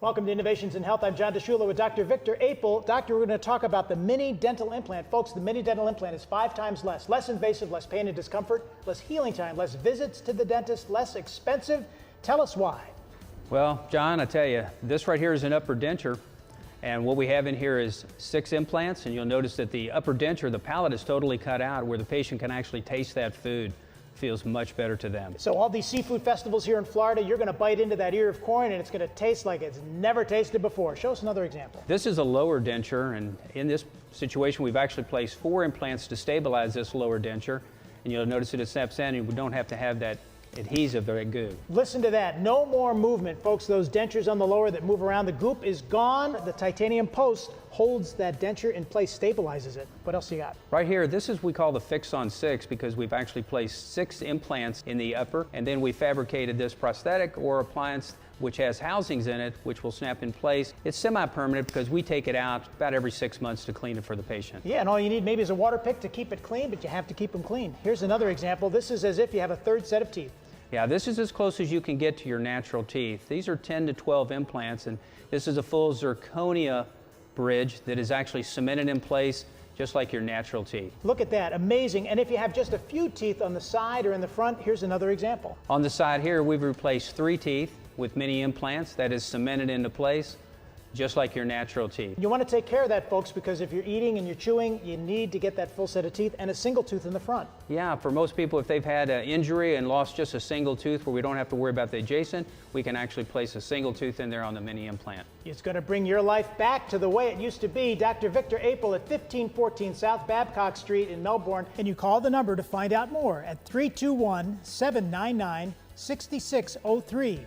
Welcome to Innovations in Health. I'm John DeShula with Dr. Victor Apel. Doctor, we're going to talk about the mini dental implant. Folks, the mini dental implant is 5 times less invasive, less pain and discomfort, less healing time, less visits to the dentist, less expensive. Tell us why. Well, John, I tell you, this right here is an upper denture, and what we have in here is 6 implants, and you'll notice that the upper denture, the palate is totally cut out where the patient can actually taste that food. Feels much better to them. So all these seafood festivals here in Florida, you're going to bite into that ear of corn and it's going to taste like it's never tasted before. Show us another example. This is a lower denture, and in this situation we've actually placed 4 implants to stabilize this lower denture, and you'll notice that it snaps in and we don't have to have that adhesive, that goo. Listen to that. No more movement, folks. Those dentures on the lower that move around, the goop is gone. The titanium post holds that denture in place, stabilizes it. What else you got? Right here, this is we call the fix on 6 because we've actually placed 6 implants in the upper, and then we fabricated this prosthetic or appliance which has housings in it which will snap in place. It's semi-permanent because we take it out about every 6 months to clean it for the patient. Yeah, and all you need maybe is a water pick to keep it clean, but you have to keep them clean. Here's another example. This is as if you have a 3rd set of teeth. Yeah, this is as close as you can get to your natural teeth. These are 10 to 12 implants, and this is a full zirconia bridge that is actually cemented in place just like your natural teeth. Look at that, amazing. And if you have just a few teeth on the side or in the front, here's another example. On the side here, we've replaced 3 teeth with mini implants that is cemented into place just like your natural teeth. You want to take care of that, folks, because if you're eating and you're chewing, you need to get that full set of teeth and a single tooth in the front. Yeah, for most people, if they've had an injury and lost just a single tooth where we don't have to worry about the adjacent, we can actually place a single tooth in there on the mini implant. It's going to bring your life back to the way it used to be. Dr. Victor Apel at 1514 South Babcock Street in Melbourne. And you call the number to find out more at 321-799-6603.